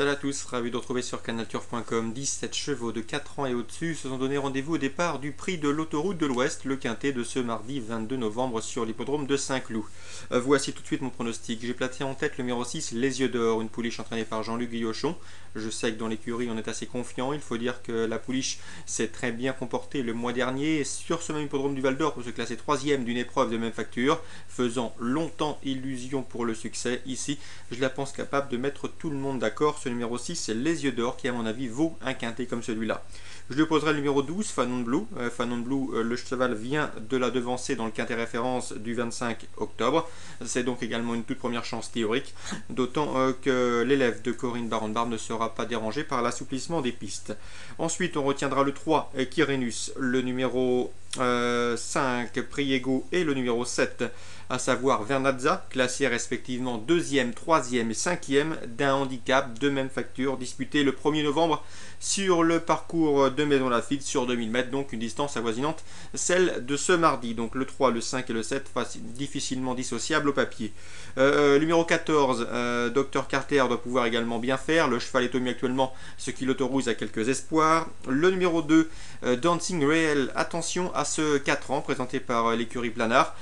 Salut à tous, ravi de retrouver sur canalturf.com. 17 chevaux de 4 ans et au-dessus se sont donné rendez-vous au départ du prix de l'autoroute de l'Ouest, le quintet de ce mardi 22 novembre sur l'hippodrome de Saint-Cloud. Voici tout de suite mon pronostic. J'ai placé en tête le numéro 6, Les Yeux d'Or, une pouliche entraînée par Jean-Luc Guillochon. Je sais que dans l'écurie on est assez confiant, il faut dire que la pouliche s'est très bien comportée le mois dernier sur ce même hippodrome du Val d'Or pour se classer 3e d'une épreuve de même facture, faisant longtemps illusion pour le succès. Ici, je la pense capable de mettre tout le monde d'accord. Ce numéro 6, c'est Les Yeux d'Or qui, à mon avis, vaut un quintet comme celui-là. Je lui opposerai le numéro 12, Fanon Blue. Fanon Blue, le cheval vient de la devancer dans le quintet référence du 25 octobre. C'est donc également une toute première chance théorique, d'autant que l'élève de Corinne Baron-Barbe ne sera pas dérangé par l'assouplissement des pistes. Ensuite, on retiendra le 3, Kyrenus, le numéro 5, Priego et le numéro 7, à savoir Vernazza, classés respectivement 2e, 3e et 5e d'un handicap de même facture, disputé le 1er novembre sur le parcours de Maison Lafitte sur 2000 mètres, donc une distance avoisinante celle de ce mardi. Donc le 3, le 5 et le 7 difficilement dissociables au papier. Numéro 14, Dr Carter doit pouvoir également bien faire. Le cheval est au mieux actuellement, ce qui l'autorise à quelques espoirs. Le numéro 2, Dancing Real, attention à ce 4 ans présenté par l'écurie Planard,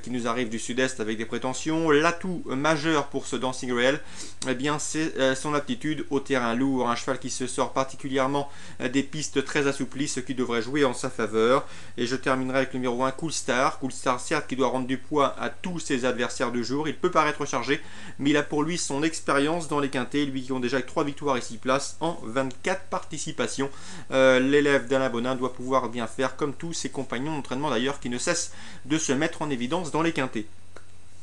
qui nous arrive du sud-est avec des prétentions. L'atout majeur pour ce Dancing Real, eh bien, c'est son aptitude au terrain lourd. Un cheval qui se sort particulièrement des pistes très assouplies, ce qui devrait jouer en sa faveur. Et je terminerai avec le numéro 1, Cool Star. Cool Star, certes, qui doit rendre du poids à tous ses adversaires du jour. Il peut paraître chargé, mais il a pour lui son expérience dans les quintets, lui qui ont déjà 3 victoires et 6 places en 24 participations. L'élève d'Alain Bonin doit pouvoir bien faire, comme tous ses compagnons d'entraînement d'ailleurs, qui ne cessent de se mettre en évidence dans les quintets.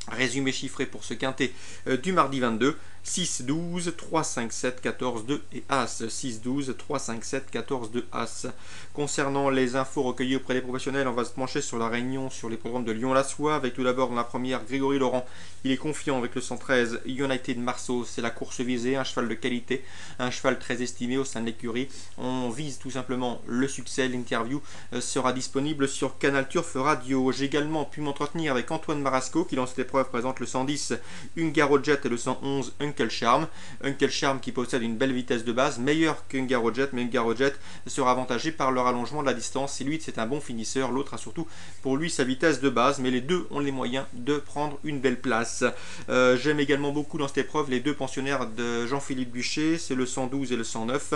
Résumé chiffré pour ce quintet du mardi 22, 6, 12, 3, 5, 7, 14, 2 et As. 6, 12, 3, 5, 7, 14, 2 As. Concernant les infos recueillies auprès des professionnels, on va se pencher sur la réunion sur les programmes de Lyon-la-Soie, avec tout d'abord dans la première Grégory Laurent. Il est confiant avec le 113 United Marceau, c'est la course visée, un cheval de qualité, un cheval très estimé au sein de l'écurie. On vise tout simplement le succès. L'interview sera disponible sur Canal Turf Radio. J'ai également pu m'entretenir avec Antoine Marasco qui dans cette épreuve présente le 110 Ungaro Jet et le 111 Uncle Charm. Uncle Charm qui possède une belle vitesse de base, meilleure qu'Ungaro Jet, mais Ungaro Jet sera avantagé par le rallongement de la distance. Si lui c'est un bon finisseur, l'autre a surtout pour lui sa vitesse de base, mais les deux ont les moyens de prendre une belle place. J'aime également beaucoup dans cette épreuve les deux pensionnaires de Jean-Philippe Bucher, c'est le 112 et le 109.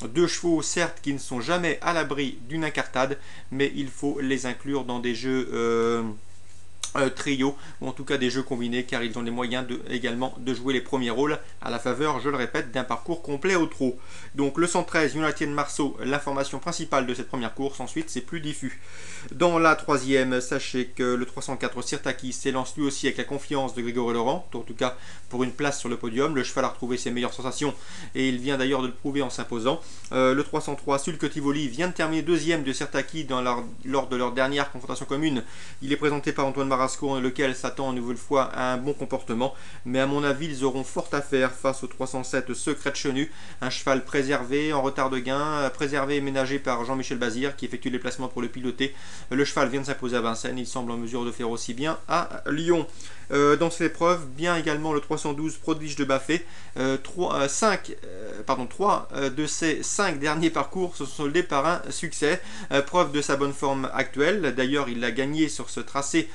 Deux chevaux certes qui ne sont jamais à l'abri d'une incartade, mais il faut les inclure dans des jeux trio, ou en tout cas des jeux combinés, car ils ont les moyens également de jouer les premiers rôles à la faveur, je le répète, d'un parcours complet au trot. Donc le 113 United Marceau, l'information principale de cette première course. Ensuite c'est plus diffus. Dans la troisième, sachez que le 304 Sirtaki s'élance lui aussi avec la confiance de Grégory Laurent, en tout cas pour une place sur le podium. Le cheval a retrouvé ses meilleures sensations et il vient d'ailleurs de le prouver en s'imposant. Le 303 Sulke Tivoli vient de terminer deuxième de Sirtaki lors de leur dernière confrontation commune. Il est présenté par Antoine Marasco, lequel s'attend une nouvelle fois à un bon comportement, mais à mon avis ils auront fort à faire face au 307 Secret de Chenu, un cheval préservé en retard de gain, préservé et ménagé par Jean-Michel Bazir qui effectue les placements pour le piloter. Le cheval vient de s'imposer à Vincennes, il semble en mesure de faire aussi bien à Lyon. Dans cette épreuve, bien également le 312 Prodige de Baffet. 3 de ses 5 derniers parcours se sont soldés par un succès, preuve de sa bonne forme actuelle. D'ailleurs, il l'a gagné sur ce tracé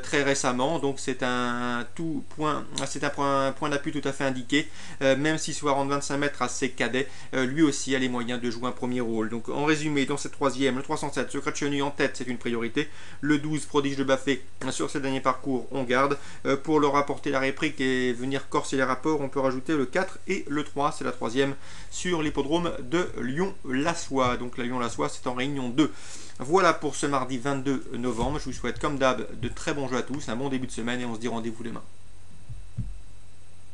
très récemment, donc c'est un point d'appui tout à fait indiqué. Même s'il soit rendre 25 mètres à ses cadets, lui aussi a les moyens de jouer un premier rôle. Donc en résumé, dans cette troisième, le 307 Secret de Chenu en tête, c'est une priorité. Le 12 Prodige de Baffet sur ses derniers parcours, on garde. Pour leur apporter la réplique et venir corser les rapports, on peut rajouter le 4 et le 3, c'est la troisième sur l'hippodrome de Lyon-la-Soie. Donc la Lyon-la-Soie, c'est en réunion 2. Voilà pour ce mardi 22 novembre. Je vous souhaite comme d'hab de très bons jeux à tous, un bon début de semaine et on se dit rendez-vous demain.